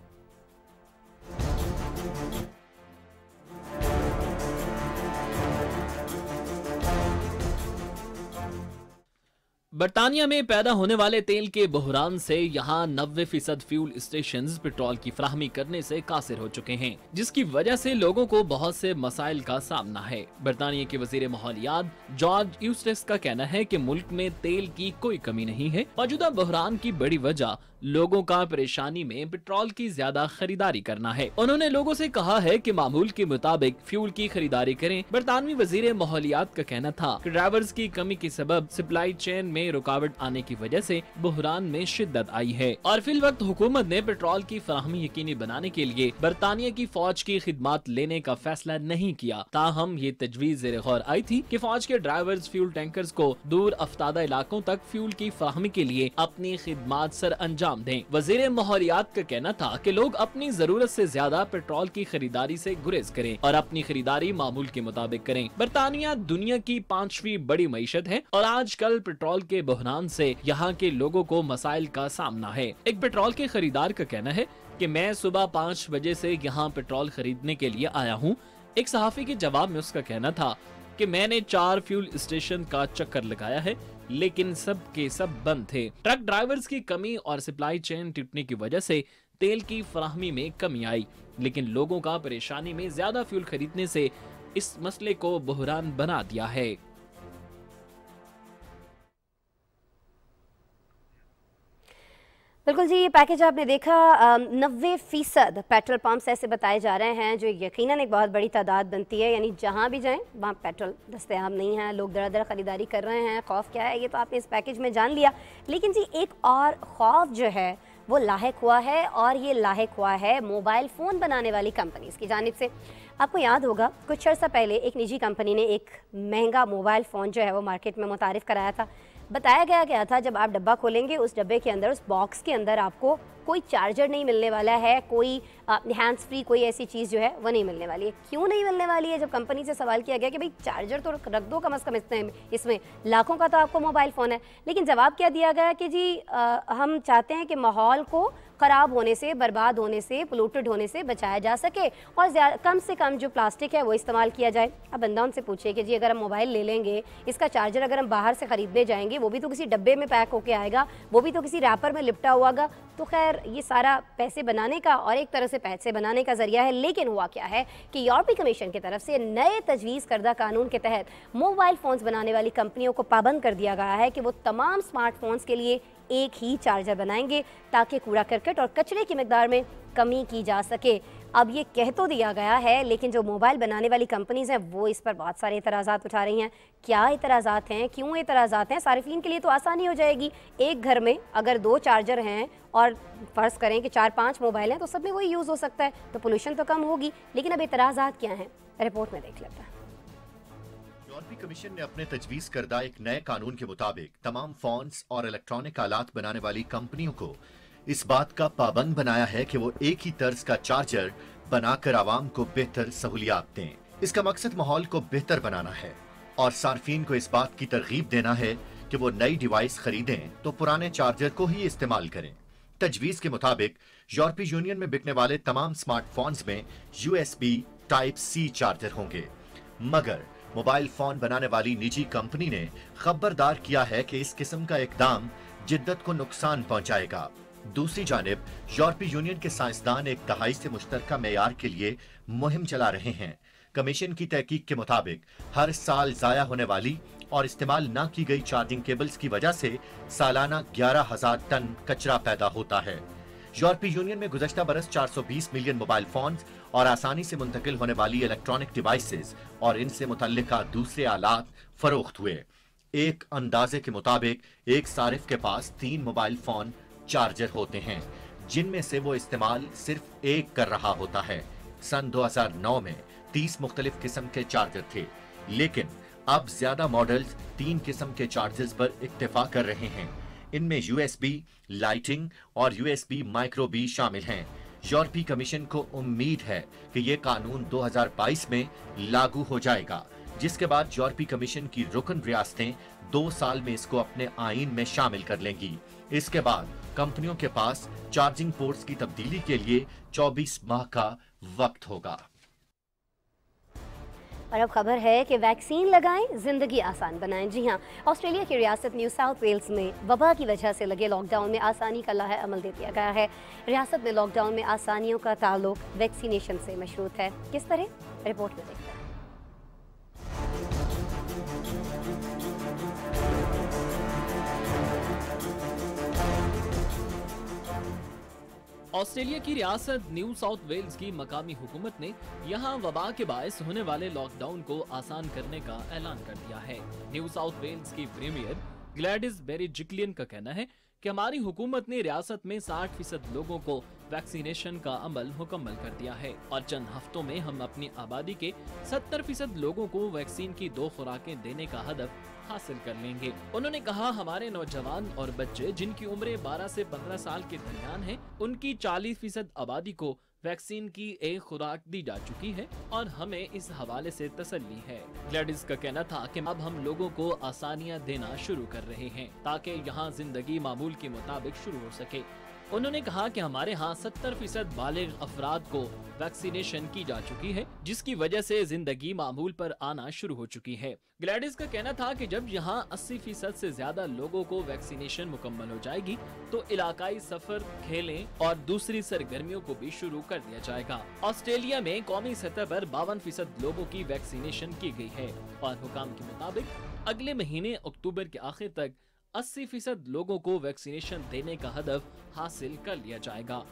बरतानिया में पैदा होने वाले तेल के बहरान से यहाँ 90% फ्यूल स्टेशंस पेट्रोल की फराहमी करने से कासिर हो चुके हैं, जिसकी वजह से लोगों को बहुत से मसाइल का सामना है। बरतानिया के वजीर माहौलियात जॉर्ज यूस्टिस का कहना है कि मुल्क में तेल की कोई कमी नहीं है। मौजूदा बहरान की बड़ी वजह लोगों का परेशानी में पेट्रोल की ज्यादा खरीदारी करना है। उन्होंने लोगों से कहा है कि मामूल के मुताबिक फ्यूल की खरीदारी करें। बरतानवी वजीर माहौलियात का कहना था कि ड्राइवर्स की कमी के सबब सप्लाई चेन में रुकावट आने की वजह से बहरान में शिद्दत आई है, और फिल वक्त हुकूमत ने पेट्रोल की फराहमी यकीनी बनाने के लिए बरतानिया की फौज की खिदमत लेने का फैसला नहीं किया। ताहम ये तजवीज ज़ेरे गौर आई थी कि फौज के ड्राइवर्स फ्यूल टैंकर्स को दूर अफ्तादा इलाकों तक फ्यूल की फराहमी के लिए अपनी खिदमत सर अंजाम दें। वजीर माहौलियात का कहना था कि लोग अपनी जरूरत से ज्यादा पेट्रोल की खरीदारी से गुरेज करें और अपनी खरीदारी मामूल के मुताबिक करें। बरतानिया दुनिया की 5वीं बड़ी मईशत है और आजकल पेट्रोल के बहरान से यहाँ के लोगों को मसाइल का सामना है। एक पेट्रोल के खरीदार का कहना है कि मैं सुबह 5 बजे से यहाँ पेट्रोल खरीदने के लिए आया हूँ। एक सहाफी के जवाब में उसका कहना था कि मैंने 4 फ्यूल स्टेशन का चक्कर लगाया है, लेकिन सब के सब बंद थे। ट्रक ड्राइवर्स की कमी और सप्लाई चेन टूटने की वजह से तेल की फराहमी में कमी आई, लेकिन लोगों का परेशानी में ज्यादा फ्यूल खरीदने से इस मसले को बहरान बना दिया है। बिल्कुल जी, ये पैकेज आपने देखा। 90% पेट्रोल पंप्स ऐसे बताए जा रहे हैं जो यकीनन एक बहुत बड़ी तादाद बनती है, यानी जहाँ भी जाएं वहाँ पेट्रोल दस्तयाब नहीं है, लोग दर ख़रीदारी कर रहे हैं। खौफ क्या है ये तो आपने इस पैकेज में जान लिया, लेकिन जी एक और खौफ जो है वो लाहिक हुआ है, और ये लाहिक हुआ है मोबाइल फ़ोन बनाने वाली कंपनीज़ की जानिब से। आपको याद होगा कुछ अर्सा पहले एक निजी कंपनी ने एक महंगा मोबाइल फ़ोन जो है वो मार्केट में मुतारिफ़ कराया था। बताया गया था जब आप डब्बा खोलेंगे उस डब्बे के अंदर, उस बॉक्स के अंदर आपको कोई चार्जर नहीं मिलने वाला है, कोई हैंड्स फ्री कोई ऐसी चीज़ जो है वो नहीं मिलने वाली है। क्यों नहीं मिलने वाली है? जब कंपनी से सवाल किया गया कि भाई चार्जर तो रख दो कम से कम, इसमें लाखों का तो आपको मोबाइल फ़ोन है, लेकिन जवाब क्या दिया गया कि जी हम चाहते हैं कि माहौल को ख़राब होने से, बर्बाद होने से, पोल्यूटेड होने से बचाया जा सके, और कम से कम जो प्लास्टिक है वो इस्तेमाल किया जाए। अब बंदा उनसे पूछे कि जी अगर हम मोबाइल ले लेंगे, इसका चार्जर अगर हम बाहर से ख़रीदने जाएंगे, वो भी तो किसी डब्बे में पैक होके आएगा, वो भी तो किसी रैपर में लिपटा हुआ होगा। तो खैर ये सारा पैसे बनाने का और एक तरह से पैसे बनाने का ज़रिया है। लेकिन हुआ क्या है कि यूरोपीय कमीशन की तरफ से नए तजवीज़ करदा कानून के तहत मोबाइल फ़ोन्स बनाने वाली कंपनियों को पाबंद कर दिया गया है कि वो तमाम स्मार्टफोन्स के लिए एक ही चार्जर बनाएंगे, ताकि कूड़ा करकट और कचरे की मिकदार में कमी की जा सके। अब ये कह तो दिया गया है, लेकिन जो मोबाइल बनाने वाली कंपनीज़ हैं वो इस पर बहुत सारे एतराज़ात उठा रही हैं। क्या एतराज़ात हैं, क्यों एतराज़ात हैं? सारिफीन के लिए तो आसानी हो जाएगी, एक घर में अगर 2 चार्जर हैं और फ़र्ज़ करें कि 4-5 मोबाइल हैं तो सब में वही यूज़ हो सकता है, तो पोल्यूशन तो कम होगी। लेकिन अब एतराज़ात क्या हैं, रिपोर्ट में देख लेते हैं। यूरोपीय कमीशन ने अपने तजवीज़ करदा एक नए कानून के मुताबिक तमाम फोन्स और इलेक्ट्रॉनिक आलात बनाने वाली कंपनियों को इस बात का पाबंद बनाया है कि वो एक ही तर्ज का चार्जर बनाकर आवाम को बेहतर सहूलियात दें। इसका मकसद माहौल को बेहतर बनाना है और सार्फिन को इस बात की तरगीब देना है कि वो नई डिवाइस खरीदें तो पुराने चार्जर को ही इस्तेमाल करें। तजवीज़ के मुताबिक यूरोपीय यूनियन में बिकने वाले तमाम स्मार्टफोन्स में USB Type-C चार्जर होंगे। मगर मोबाइल फोन बनाने वाली निजी कंपनी ने खबरदार किया है कि इस किस्म का इकदाम जिद्दत को नुकसान पहुंचाएगा। दूसरी जानिब यूरोपीय यूनियन के साइंसदान एक दहाई से मुश्तरका मेयार के लिए मुहिम चला रहे हैं। कमीशन की तहकीक के मुताबिक हर साल जाया होने वाली और इस्तेमाल न की गई चार्जिंग केबल्स की वजह से सालाना 11,000 टन कचरा पैदा होता है। यूरोपीय यूनियन में गुज़श्ता बरस 420 मिलियन मोबाइल फोन्स और आसानी से मुंतकिल होने वाली इलेक्ट्रॉनिक डिवाइसेस और इनसे मुतल्लिका दूसरे आलात फरोख्त हुए। एक अंदाजे के मुताबिक एक सारिफ के पास 3 मोबाइल फोन चार्जर होते हैं, जिनमें से वो इस्तेमाल सिर्फ एक कर रहा होता है। सन 2009 में 30 मुख्तलिफ किस्म के चार्जर थे, लेकिन अब ज्यादा मॉडल्स 3 किस्म के चार्जर्स पर इक्तिफा कर रहे हैं। इनमें USB, लाइटिंग और USB माइक्रो बी शामिल हैं। यूरोपीय कमीशन को उम्मीद है कि ये कानून 2022 में लागू हो जाएगा, जिसके बाद यूरोपीय कमीशन की रुकन रियासतें 2 साल में इसको अपने आईन में शामिल कर लेंगी। इसके बाद कंपनियों के पास चार्जिंग पोर्ट्स की तब्दीली के लिए 24 माह का वक्त होगा। और अब खबर है कि वैक्सीन लगाएं, जिंदगी आसान बनाएं। जी हां, ऑस्ट्रेलिया की रियासत न्यू साउथ वेल्स में वबा की वजह से लगे लॉकडाउन में आसानी का लाहे अमल दे दिया गया है। रियासत में लॉकडाउन में आसानियों का ताल्लुक वैक्सीनेशन से मशरूत है। किस तरह, रिपोर्ट में देखते हैं। ऑस्ट्रेलिया की रियासत न्यू साउथ वेल्स की मकामी हुकूमत ने यहाँ वबा के बायस होने वाले लॉकडाउन को आसान करने का ऐलान कर दिया है। न्यू साउथ वेल्स की प्रीमियर ग्लैडिस बेरिजिक्लियन का कहना है कि हमारी हुकूमत ने रियासत में 60% लोगों को वैक्सीनेशन का अमल मुकम्मल कर दिया है और चंद हफ्तों में हम अपनी आबादी के 70% लोगों को वैक्सीन की 2 खुराकें देने का हदफ हासिल कर लेंगे। उन्होंने कहा, हमारे नौजवान और बच्चे जिनकी उम्रें 12 से 15 साल के दरमियान है, उनकी 40% आबादी को वैक्सीन की एक खुराक दी जा चुकी है और हमें इस हवाले से तसल्ली है। ग्लैडिस का कहना था कि अब हम लोगों को आसानियां देना शुरू कर रहे हैं ताकि यहाँ जिंदगी मामूल के मुताबिक शुरू हो सके। उन्होंने कहा कि हमारे यहाँ 70% बालिग अफराद को वैक्सीनेशन की जा चुकी है, जिसकी वजह से जिंदगी मामूल पर आना शुरू हो चुकी है। ग्लैडिस का कहना था कि जब यहाँ 80% से ज्यादा लोगों को वैक्सीनेशन मुकम्मल हो जाएगी तो इलाकाई सफर, खेलें और दूसरी सरगर्मियों को भी शुरू कर दिया जाएगा। ऑस्ट्रेलिया में कौमी सतह पर 52% लोगों की वैक्सीनेशन की गई है और हुकाम के मुताबिक अगले महीने अक्टूबर के आखिर तक 80% लोगों को वैक्सीनेशन देने का हदफ हासिल कर लिया जाएगा।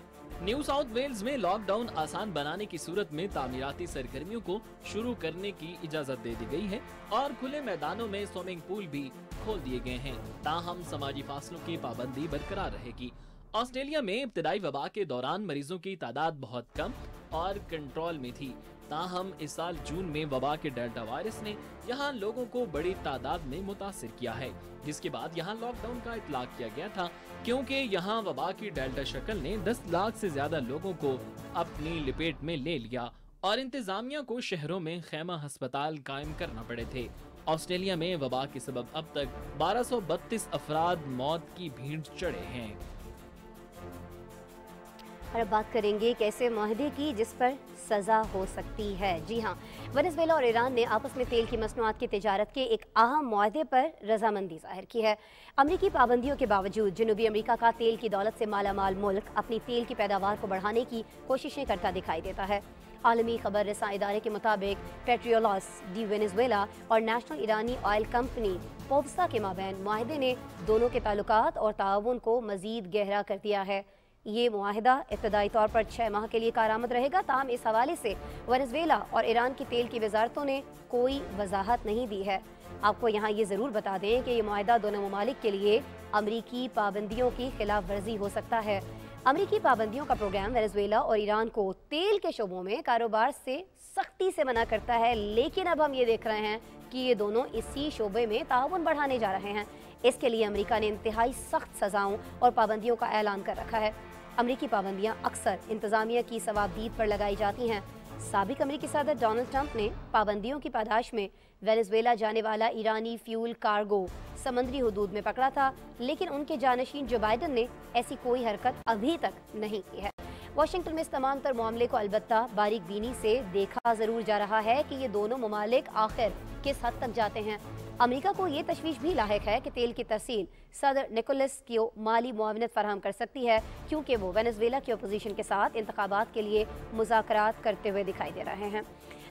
न्यू साउथ वेल्स में लॉकडाउन आसान बनाने की सूरत में तामीराती सरगर्मियों को शुरू करने की इजाजत दे दी गई है और खुले मैदानों में स्विमिंग पूल भी खोल दिए गए हैं। ताहम समाजी फासलों की पाबंदी बरकरार रहेगी। ऑस्ट्रेलिया में इब्तिदाई वबा के दौरान मरीजों की तादाद बहुत कम और कंट्रोल में थी। ताहम इस साल जून में वबा के डेल्टा वायरस ने यहाँ लोगों को बड़ी तादाद में मुतासिर किया है, जिसके बाद यहाँ लॉकडाउन का इतलाक किया गया था क्योंकि यहाँ वबा की डेल्टा शक्ल ने 10 लाख से ज्यादा लोगों को अपनी लपेट में ले लिया और इंतजामिया को शहरों में खैमा अस्पताल कायम करना पड़े थे। ऑस्ट्रेलिया में वबा के सबब अब तक 1232 अफराद मौत की भीड़ चढ़े हैं। और अब बात करेंगे एक ऐसे मुआहदे की जिस पर सजा हो सकती है। जी हाँ, वेनेजुएला और ईरान ने आपस में तेल की मसनूआत की तिजारत के एक अहम मुआहदे पर रजामंदी जाहिर की है। अमरीकी पाबंदियों के बावजूद जनूबी अमरीका का तेल की दौलत से मालामाल मुल्क अपनी तेल की पैदावार को बढ़ाने की कोशिशें करता दिखाई देता है। आलमी खबर रसां इदारे के मुताबिक पेट्रोलॉस डी वेनेजुएला और नेशनल ईरानी ऑयल कंपनी पोवसा के माबैन मुआहदे ने दोनों के ताल्लुकात और ताउन को मजीद गहरा कर दिया है। ये मुआहदा इब्तदाई तौर पर 6 माह के लिए कारआमद रहेगा। ताहम इस हवाले से वेनेजुएला और ईरान की तेल की वजारतों ने कोई वजाहत नहीं दी है। आपको यहाँ ये ज़रूर बता दें कि ये मुआहदा दोनों ममालिक के लिए अमरीकी पाबंदियों की खिलाफ वर्जी हो सकता है। अमरीकी पाबंदियों का प्रोग्राम वेनेजुएला और ईरान को तेल के शोबों में कारोबार से सख्ती से मना करता है, लेकिन अब हम ये देख रहे हैं कि ये दोनों इसी शोबे में ताउन बढ़ाने जा रहे हैं। इसके लिए अमरीका ने इंतहाई सख्त सजाओं और पाबंदियों का ऐलान कर रखा है। अमरीकी पाबंदियां अक्सर इंतजामिया की सवाबदीद पर लगाई जाती हैं। साबिक अमरीकी सदर डोनाल्ड ट्रंप ने पाबंदियों की पादाश में वेनेजुएला जाने वाला ईरानी फ्यूल कार्गो समंदरी हुदूद में पकड़ा था, लेकिन उनके जानशीन जो बाइडन ने ऐसी कोई हरकत अभी तक नहीं की है। वाशिंगटन में इस तमाम तर मामले को अलबत्ता बारीक बीनी से देखा ज़रूर जा रहा है कि ये दोनों ममालिक आखिर किस हद तक जाते हैं। अमेरिका को ये तशवीश भी लायक है कि तेल की तरसील सदर निकोलस को माली मुआवनत फराहम कर सकती है, क्योंकि वो वेनेजुएला की अपोजिशन के साथ इंतखाबात के लिए मुज़ाकरात करते हुए दिखाई दे रहे हैं।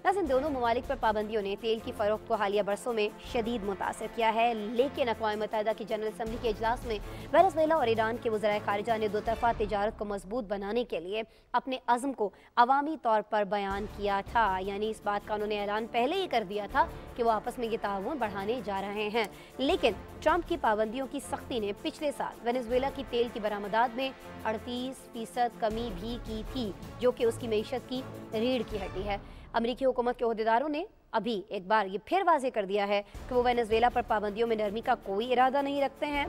नाज़रीन, दोनों ममालिक पर पाबंदियों ने तेल की फ़रोख्त को हालिया बरसों में शदीद मुतासर किया है, लेकिन अक़वाम मुत्तहिदा की जनरल असम्बली के इजलास में वेनेजुएला और ईरान के वज़राए ख़ारिजा ने दो तरफ़ा तिजारत को मजबूत बनाने के लिए अपने अज़्म को अवामी तौर पर बयान किया था। यानी इस बात का उन्होंने ऐलान पहले ही कर दिया था कि वो आपस में ये ताउन बढ़ाने जा रहे हैं। लेकिन ट्रंप की पाबंदियों की सख्ती ने पिछले साल वेनेजुएला की तेल की बरामदात में 38% कमी भी की थी, जो कि उसकी मईशत की रीढ़ की हड्डी है। अमरीकी हुकूमत के ओहदेदारों ने अभी एक बार ये फिर वाज़ेह कर दिया है कि वो वेनेजुएला पर पाबंदियों में नरमी का कोई इरादा नहीं रखते हैं,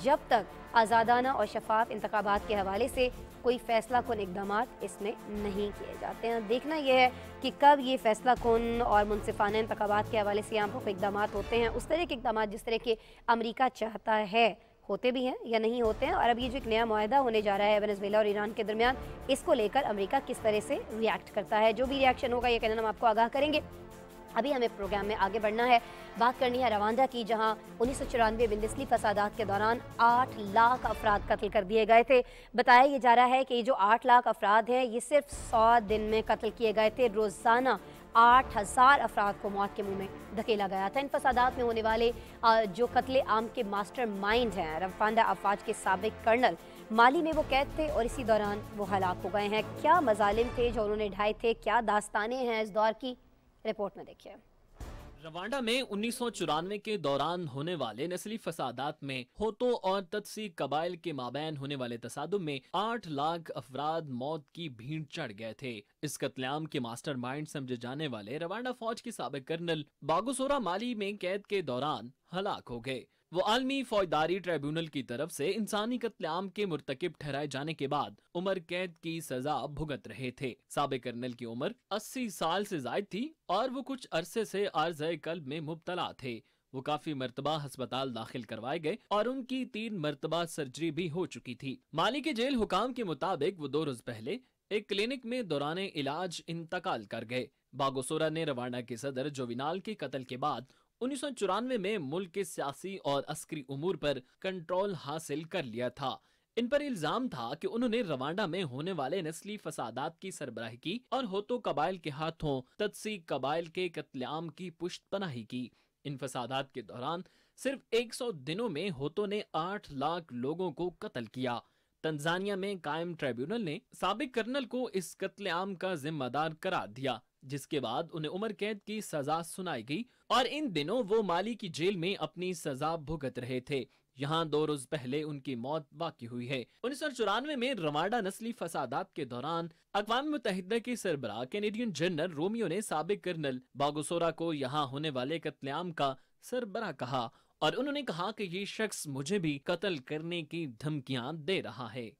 जब तक आज़ादाना और शफाफ इंतखाबात के हवाले से कोई फैसला कुन इक़दामात इसमें नहीं किए जाते हैं। देखना यह है कि कब ये फैसला कुन और मुनसिफाना इंतखाबात के हवाले से यहाँ पर कोई इक़दामात होते हैं, उस तरह के इक़दामात जिस तरह के अमरीका चाहता है होते भी हैं या नहीं होते हैं। और अब ये जो एक नया मुआहदा होने जा रहा है वेनेजुएला और ईरान के दरमियान, इसको लेकर अमेरिका किस तरह से रिएक्ट करता है, जो भी रिएक्शन होगा ये कहना हम आपको आगाह करेंगे। अभी हमें प्रोग्राम में आगे बढ़ना है, बात करनी है रवांडा की, जहां 1994 में नस्ली फसादात के दौरान 8 लाख अफराद कत्ल कर दिए गए थे। बताया ये जा रहा है कि ये जो 8 लाख अफराद हैं ये सिर्फ 100 दिन में कत्ल किए गए थे। रोज़ाना 8000 अफराद को मौत के मुंह में धकेला गया था। इन फसादात में होने वाले जो कत्ले आम के मास्टर माइंड हैं, रवांडा अफवाज के साबिक कर्नल, माली में वो कैद थे और इसी दौरान वो हलाक हो गए हैं। क्या मजालिम थे जो उन्होंने ढाए थे, क्या दास्तानें हैं इस दौर की, रिपोर्ट में देखिए। रवांडा में 1994 के दौरान होने वाले नस्ली फसादात में होतो और तत्सी कबाइल के माबैन होने वाले तसादुम में 8 लाख अफराद मौत की भीड़ चढ़ गए थे। इस कत्लेआम के मास्टरमाइंड समझे जाने वाले रवांडा फौज के साबिक कर्नल बागोसोरा माली में कैद के दौरान हलाक हो गए। वो आलमी फौजदारी ट्रिब्यूनल की तरफ से इंसानी कत्लेआम के मुर्तकिब ठहराए जाने के बाद उम्र कैद की सजा भुगत रहे थे। साबिक कर्नल की उम्र 80 साल से जायद थी और वो कुछ अरसे से आर्ज़े कल्ब में मुब्तला थे। वो काफी मर्तबा अस्पताल दाखिल करवाए गए और उनकी 3 मर्तबा सर्जरी भी हो चुकी थी। माली के जेल हुकाम के मुताबिक वो 2 रोज पहले एक क्लिनिक में दौरान इलाज इंतकाल कर गए। बागोसोरा ने रवांडा के सदर जोविनाल के कत्ल के बाद 1994 में मुल्क के सियासी और अस्करी उमूर पर कंट्रोल हासिल कर लिया था। इन पर इल्जाम था कि उन्होंने रवांडा में होने वाले नस्ली फसादात की सरबराही की और होतो कबाइल के हाथों तत्सी कबाइल के कत्लेआम की पुष्टपनाही की। इन फसादात के दौरान सिर्फ 100 दिनों में होतो ने 8 लाख लोगों को कत्ल किया। तंजानिया में कायम ट्रिब्यूनल ने साबिक कर्नल को इस कत्लेआम का जिम्मेदार करार दिया, जिसके बाद उन्हें उम्र कैद की सजा सुनाई गई और इन दिनों वो माली की जेल में अपनी सजा भुगत रहे थे। यहाँ 2 रोज पहले उनकी मौत वाक़ई हुई है। 1994 में रवांडा नस्ली फसादात के दौरान अक़वाम मुत्तहिदा के सरबराह कैनेडियन जनरल रोमियो ने साबिक कर्नल बागोसोरा को यहाँ होने वाले कत्लेआम का सरबराह कहा और उन्होंने कहा कि ये शख्स मुझे भी कत्ल करने की धमकियां दे रहा है।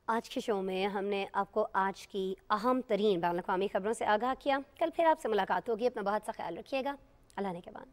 आज के शो में हमने आपको आज की अहम तरीन बैनुल-अक़वामी खबरों से आगाह किया। कल फिर आपसे मुलाकात होगी। अपना बहुत सा ख्याल रखिएगा। अल्लाह ने के बाद।